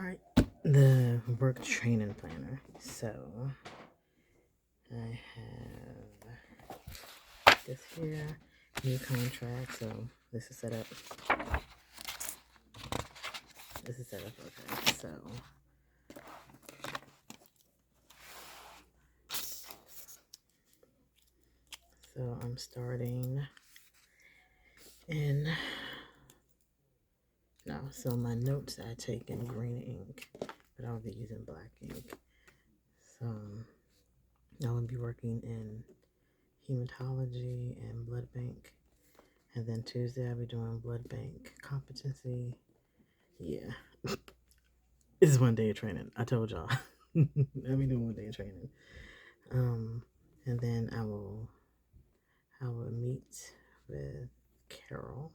All right, the work training planner. So I have this here, new contract. So this is set up. This is set up. Okay, so I'm starting in. No, so my notes I take in green ink, but I'll be using black ink. So I will be working in hematology and blood bank. And then Tuesday I'll be doing blood bank competency. Yeah. This is one day of training. I told y'all. I'll be doing one day of training. Um, and then I will meet with Carol.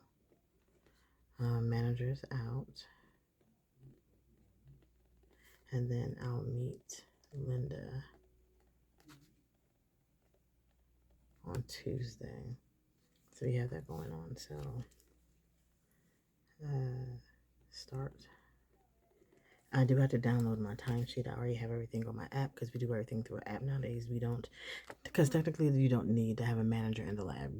Manager's out. And then I'll meet Linda on Tuesday. So we have that going on. So start. I do have to download my timesheet. I already have everything on my app because we do everything through an app nowadays. We don't, because technically you don't need to have a manager in the lab.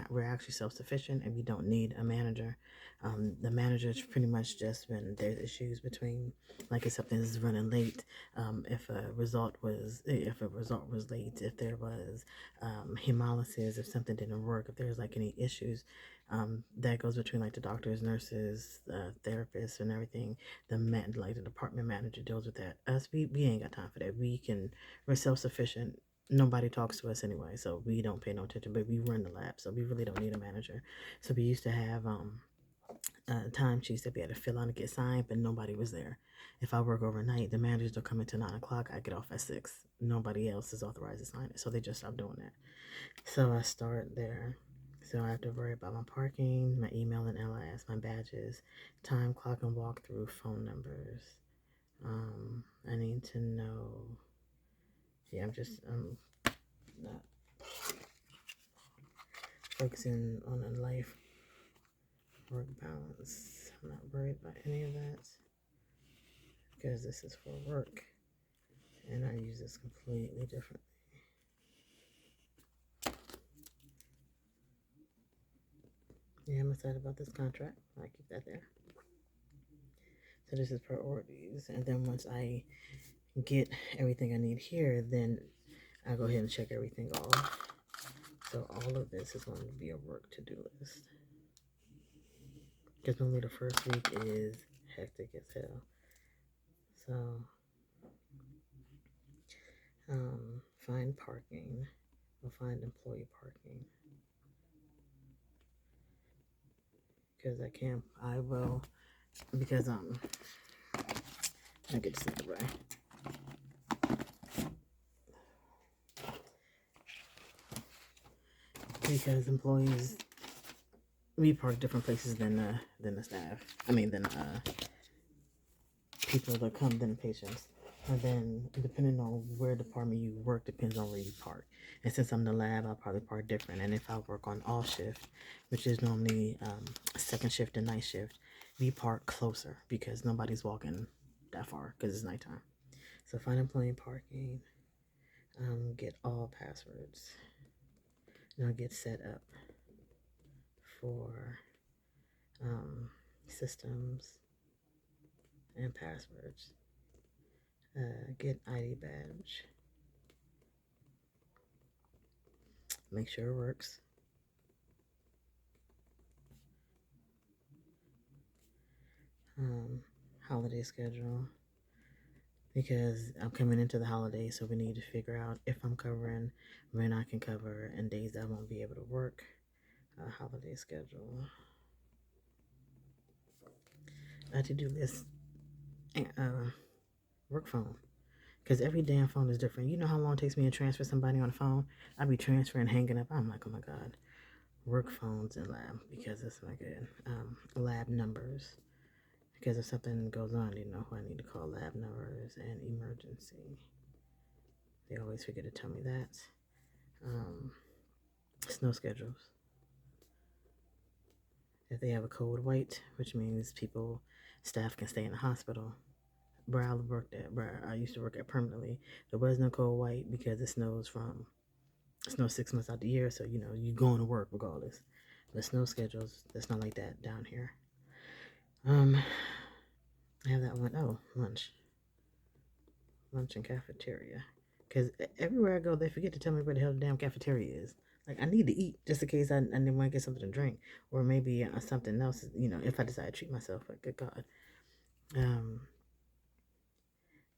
We're actually self-sufficient and we don't need a manager. The manager's pretty much just when there's issues between, like if something is running late, if a result was late, if there was hemolysis, if something didn't work, if there's like any issues, that goes between like the doctors, nurses, therapists, and everything. The department manager deals with that. Us, we ain't got time for that. We're self-sufficient. Nobody talks to us anyway, so we don't pay no attention. But we run the lab, so we really don't need a manager. So we used to have time sheets that we had to fill out and get signed, but nobody was there. If I work overnight, the managers will come until 9 o'clock. I get off at 6. Nobody else is authorized to sign it, so they just stopped doing that. So I start there. So I have to worry about my parking, my email and LIS, my badges, time, clock, and walkthrough, phone numbers. I need to know. Yeah, I'm not focusing on a life work balance. I'm not worried about any of that because this is for work and I use this completely different. Yeah, I'm excited about this contract. I keep that there. So this is priorities, and then once I get everything I need here, then I go ahead and check everything off. So all of this is going to be a work to-do list. Because normally the first week is hectic as hell. So find parking. We'll find employee parking. Because I will, because I get to see the way. Because employees, we park different places than the staff. I mean, than people that come, than patients. And then depending on where department you work depends on where you park. And since I'm the lab, I'll probably park different. And if I work on all shift, which is normally second shift and night shift, we park closer because nobody's walking that far because it's nighttime. So find employee parking, get all passwords, and I'll get set up for systems and passwords. Get ID badge. Make sure it works. Holiday schedule. Because I'm coming into the holidays, so we need to figure out if I'm covering, when I can cover, and days I won't be able to work. Holiday schedule. To-do list. Work phone. Because every damn phone is different. You know how long it takes me to transfer somebody on the phone? I be transferring, hanging up. I'm like, oh my God. Work phones and lab, because it's not good. Lab numbers. Because if something goes on, you know who I need to call. Lab numbers and emergency. They always forget to tell me that. Snow schedules. If they have a code white, which means staff can stay in the hospital, where I worked at, where I used to work at permanently, there was no cold white because it snows 6 months out the year, so you going to work regardless. The snow schedules, that's not like that down here. I have that one. Oh, lunch and cafeteria. Because everywhere I go, they forget to tell me where the hell the damn cafeteria is. Like, I need to eat just in case I want to get something to drink, or maybe something else. If I decide to treat myself. Like, good God.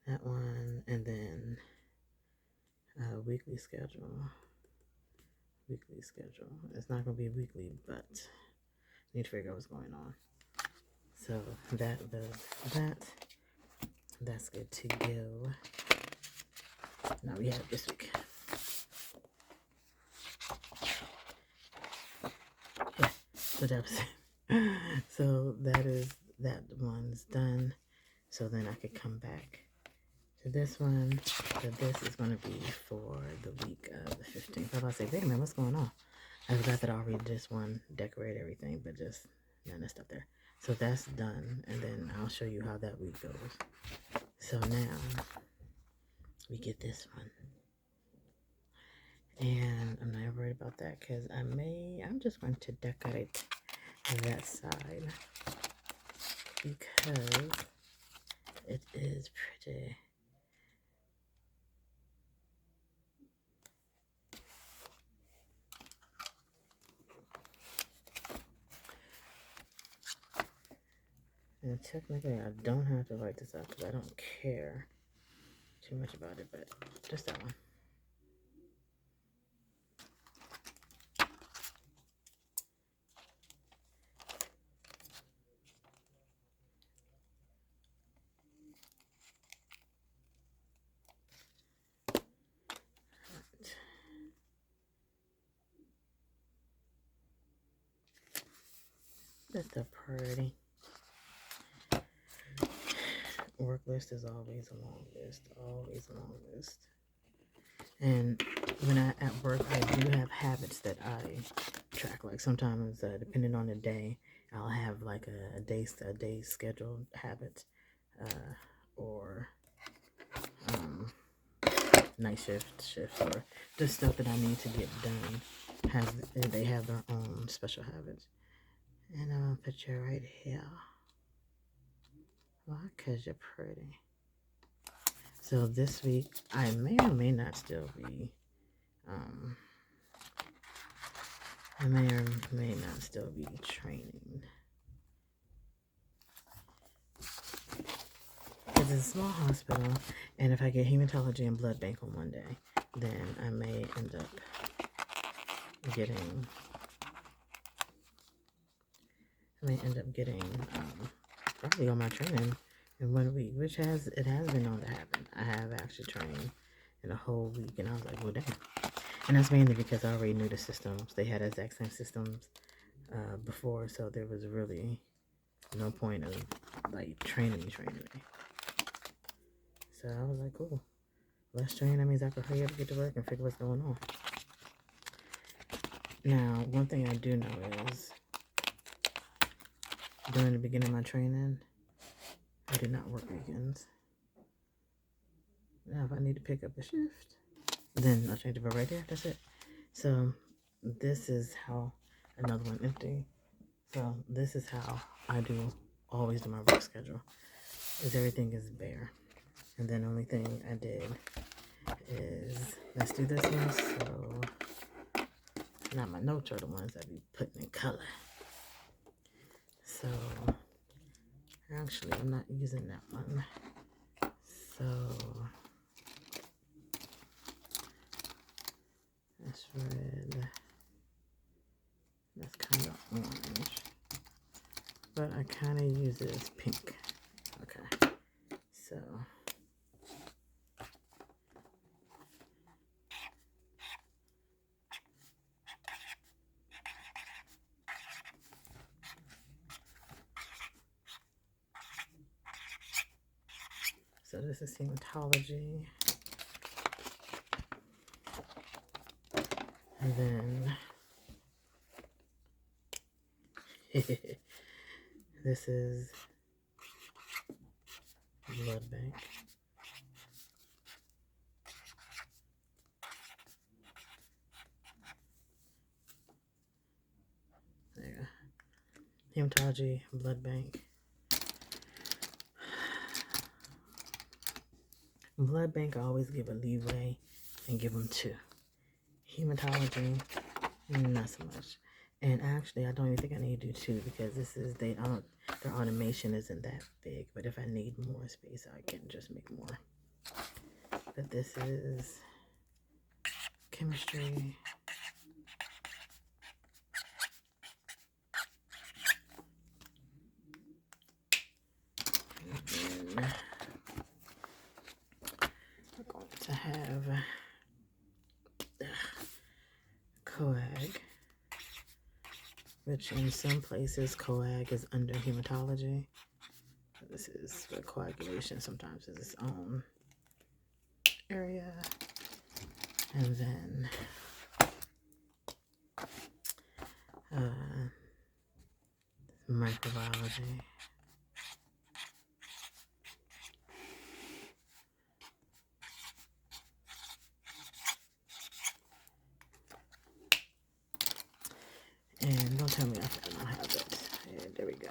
That one, and then weekly schedule. Weekly schedule. It's not gonna be weekly, but I need to figure out what's going on. So that's good to go. Now we have this week. Yeah, so that one's done. So then I could come back to this one. So this is going to be for the week of the 15th. I was about to say, wait a minute, what's going on? I forgot that I already just decorate everything, but just none of stuff there. So that's done, and then I'll show you how that week goes. So now we get this one. And I'm not worried about that because I'm just going to decorate that side because it is pretty. And technically I don't have to write this out because I don't care too much about it, but just that one. That's a pretty. Work list is always a long list. Always a long list. And when I at work, I do have habits that I track. Like sometimes, depending on the day, I'll have like a day scheduled habit, or night shift, or just stuff that I need to get done. They have their own special habits. And I'll put you right here. Why? Because you're pretty. So this week, I may or may not still be, I may or may not still be training. Because it's a small hospital, and if I get hematology and blood bank on one day, then I may end up getting probably all my training in 1 week, which it has been known to happen. I have actually trained in a whole week, and I was like, well, damn. And that's mainly because I already knew the systems. They had exact same systems before, so there was really no point of like training me. So I was like, cool. Less training, that means I can hurry up and get to work and figure what's going on. Now, one thing I do know is during the beginning of my training, I did not work weekends. Now, if I need to pick up a shift, then I'll change it right there. That's it. So this is how, another one empty. So this is how I always do my work schedule. Is everything is bare. And then the only thing I did is, let's do this one. So now my notes are the ones I be putting in color. So actually I'm not using that one. So that's red. That's kind of orange. But I kind of use it as pink. Okay. So this is hematology. And then this is blood bank. There. Hematology blood bank. Blood bank, I always give a leeway and give them 2. Hematology, not so much. And actually, I don't even think I need to do 2 because this is their automation isn't that big. But if I need more space, I can just make more. But this is chemistry. And then we're going to have coag, which in some places coag is under hematology. This is the coagulation sometimes is its own area. And then microbiology. And don't tell me I don't have it. Yeah, there we go.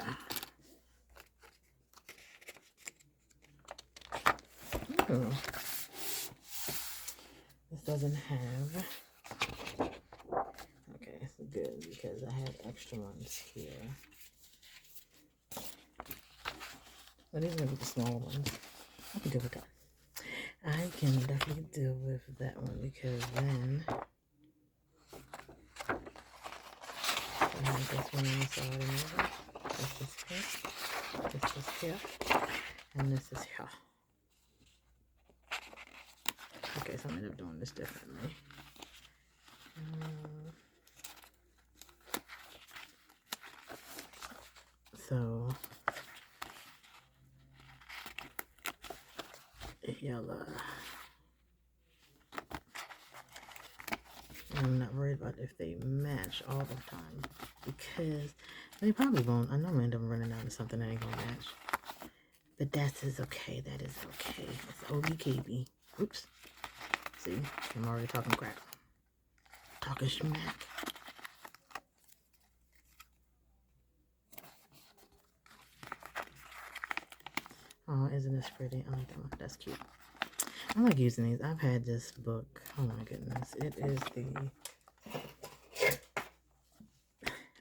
Ooh. This doesn't have. Okay, it's good because I have extra ones here. But these are the small ones. I can deal with that. I can definitely deal with that one because then I have this one on the side and this is here, this is here, and this is here. Okay, so I'm gonna end up doing this differently. So yellow. I'm not worried about if they match all the time because they probably won't. I know I'm gonna end up running out of something that ain't gonna match. But that is okay. That is okay. It's OBKB. Oops. See, I'm already talking crap. Talking smack. Oh, isn't this pretty? I like that one. That's cute. I like using these. I've had this book. Oh my goodness. It is the...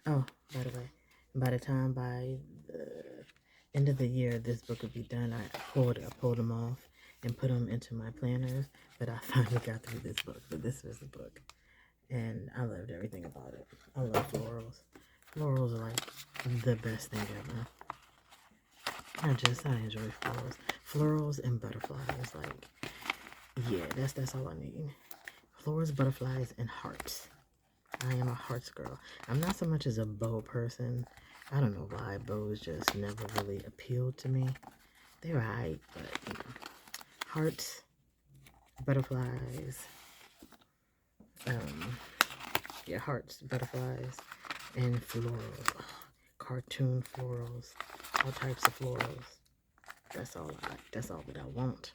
Oh, by the way, by the time by the end of the year this book would be done, I pulled them off and put them into my planners. But I finally got through this book. But this was the book. And I loved everything about it. I love florals. Florals are like the best thing ever. I enjoy florals. Florals and butterflies. Like, yeah, that's all I need. Flowers, butterflies, and hearts. I am a hearts girl. I'm not so much as a bow person. I don't know why bows just never really appealed to me. They're alright, but you know. Hearts, butterflies, hearts, butterflies, and florals. Oh, cartoon florals, all types of florals. That's all I like. That's all that I want.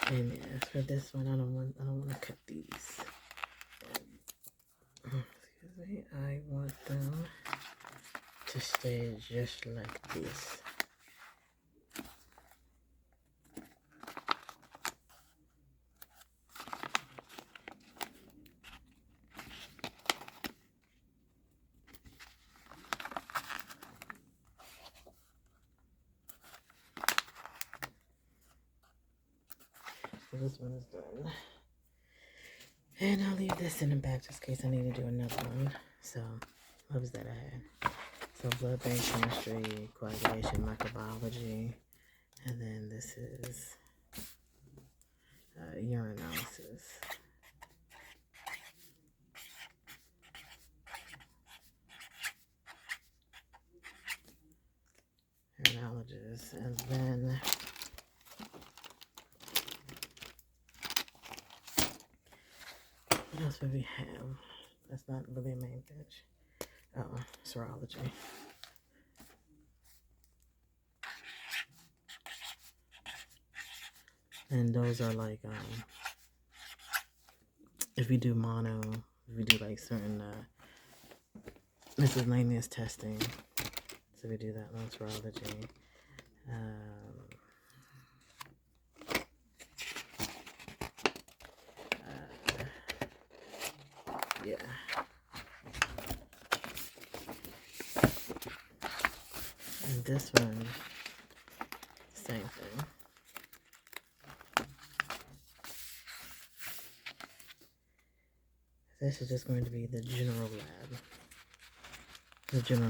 And yeah, for this one, I don't want to cut these. Excuse me. I want them to stay just like this. So this one is done. And I'll leave this in the back just in case I need to do another one. So, what was that I had? So, blood bank chemistry, coagulation, microbiology. And then this is urine analysis. Urologist. And then what else do we have? That's not really a main bench. Oh, serology. And those are like, if we do mono, if we do like certain miscellaneous testing, so we do that on serology. Yeah. And this one, same thing. This is just going to be the general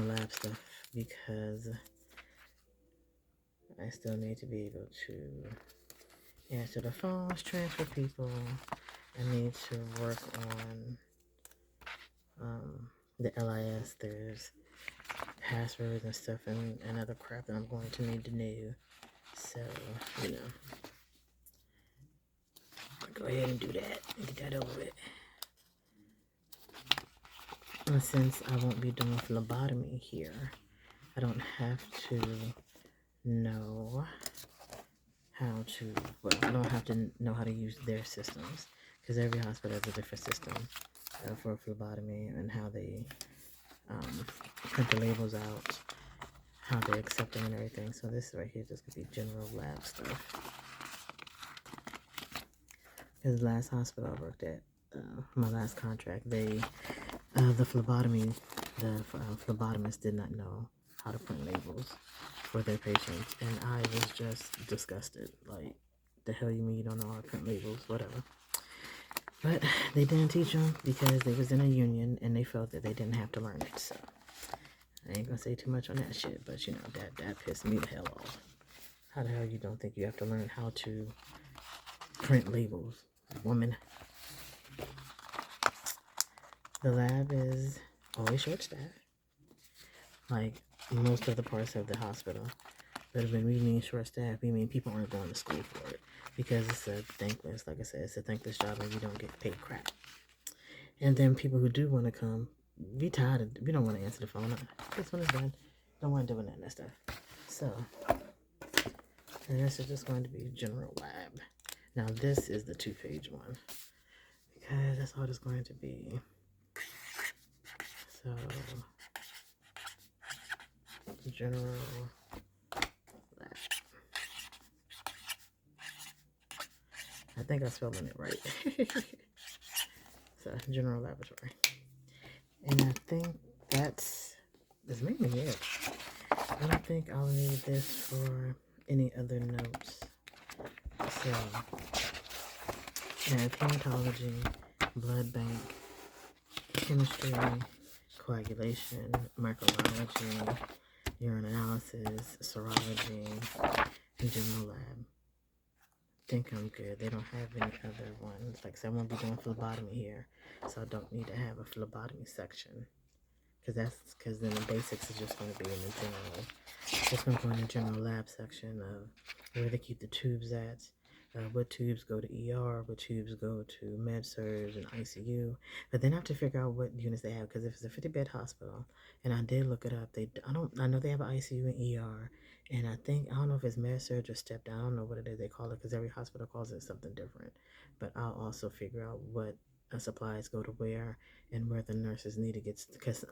lab stuff, because I still need to be able to answer the phones, transfer people. I need to work on the LIS. There's passwords and stuff and other crap that I'm going to need to know. So, you know, I'll go ahead and do that and get that over with. And since I won't be doing phlebotomy here, I don't have to know how to, well, I don't have to know how to use their systems, because every hospital has a different system for phlebotomy and how they print the labels out, how they accept them and everything. So this right here just could be general lab stuff. Because the last hospital I worked at, my last contract, they, the phlebotomist did not know how to print labels for their patients, and I was just disgusted. Like, the hell you mean you don't know how to print labels? Whatever. But they didn't teach them because they was in a union and they felt that they didn't have to learn it. So I ain't gonna say too much on that shit, but you know, that pissed me the hell off. How the hell you don't think you have to learn how to print labels, woman? The lab is always short staffed, like most of the parts of the hospital. But when we mean short staff, we mean people aren't going to school for it, because it's a thankless, like I said, it's a thankless job and we don't get paid crap. And then people who do want to come, we don't want to answer the phone. This one is done. Don't want to do none of that stuff. So, and this is just going to be general lab. Now this is the 2-page one, because that's all it's going to be. So, general lab. I think I'm spelling it right. So, general laboratory. And I think that's mainly it. I don't think I'll need this for any other notes. So, I have hematology, blood bank, chemistry, coagulation, microbiology, urine analysis, serology, and general lab. I think I'm good. They don't have any other ones. Like I said, I won't be doing phlebotomy here, so I don't need to have a phlebotomy section. Because then the basics is just going to be in the general. Just going to go in the general lab section of where they keep the tubes at, what tubes go to ER, what tubes go to med-surg and ICU. But then I have to figure out what units they have, because if it's a 50-bed hospital, and I did look it up, I know they have an ICU and ER, and I don't know if it's med-surg or step down. I don't know what it is they call it, because every hospital calls it something different. But I'll also figure out what supplies go to where, and where the nurses need to get, because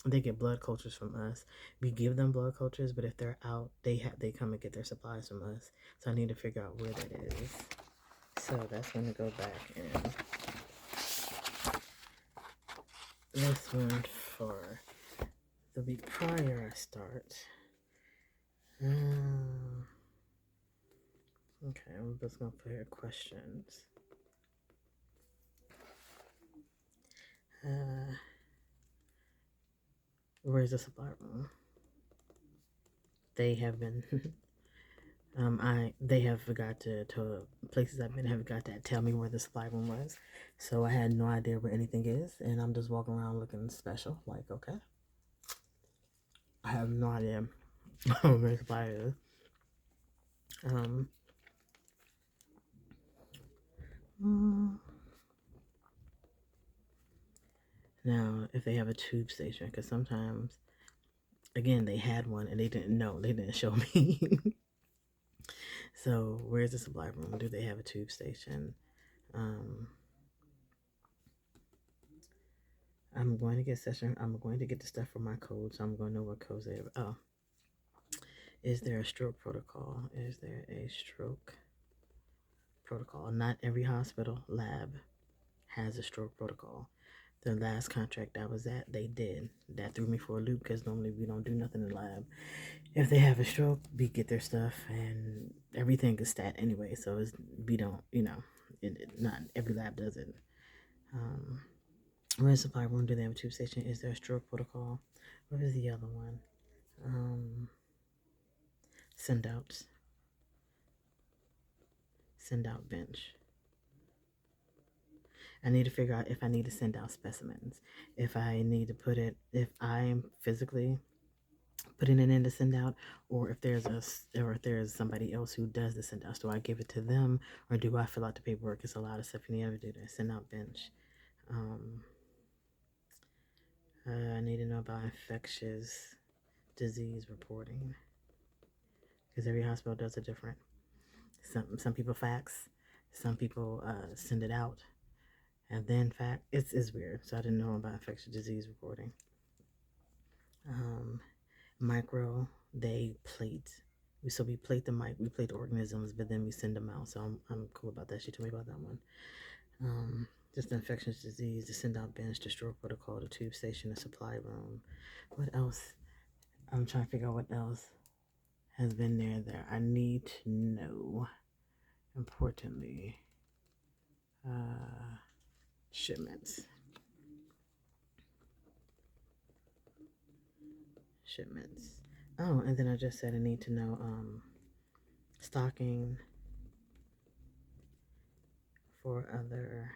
they get blood cultures from us. We give them blood cultures, but if they're out, they come and get their supplies from us. So I need to figure out where that is. So that's going to go back in this one for the week prior. I start. Okay, I'm just going to put here questions. Where's the supply room? They have been they have forgot to places I've been have got to tell me where the supply room was, so I had no idea where anything is, and I'm just walking around looking special. Like, okay, I have no idea where the supply is. Now, if they have a tube station, because sometimes, again, they had one and they didn't know, they didn't show me. So where's the supply room? Do they have a tube station? I'm going to get the stuff for my code, so I'm going to know what codes they have. Oh, is there a stroke protocol? Is there a stroke protocol? Not every hospital lab has a stroke protocol. The last contract I was at, they did. That threw me for a loop because normally we don't do nothing in the lab. If they have a stroke, we get their stuff, and everything is stat anyway. So we don't, not every lab does it. Where's the supply room? Do they have a tube station? Is there a stroke protocol? What is the other one? Send outs. Send out bench. I need to figure out if I need to send out specimens. If I need to if I'm physically putting it in to send out, or if there's somebody else who does the send outs. Do I give it to them, or do I fill out the paperwork? It's a lot of stuff you need to do to send out bench. I need to know about infectious disease reporting, because every hospital does it different. Some people fax, some people send it out, and then fax. It's weird. So I didn't know about infectious disease reporting. Micro, they plate. We plate we plate the organisms, but then we send them out. So I'm cool about that. She told me about that one. Just the infectious disease, the send out bench, the stroke protocol, the tube station, the supply room. What else? I'm trying to figure out what else has been there. I need to know. Importantly, shipments. Oh, and then I just said I need to know stocking for other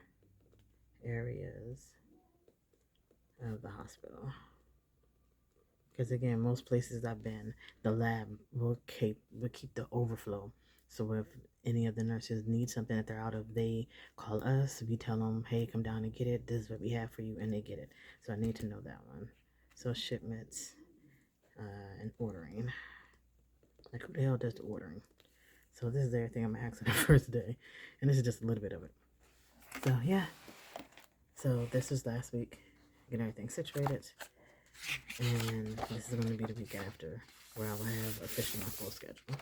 areas of the hospital. Because again, most places I've been, the lab will keep the overflow. So if any of the nurses need something that they're out of, they call us. We tell them, hey, come down and get it. This is what we have for you, and they get it. So I need to know that one. So shipments and ordering. Like, who the hell does the ordering? So this is everything I'm asking the first day, and this is just a little bit of it. So yeah. So this was last week, getting everything situated, and this is going to be the week after, where I will have officially my full schedule.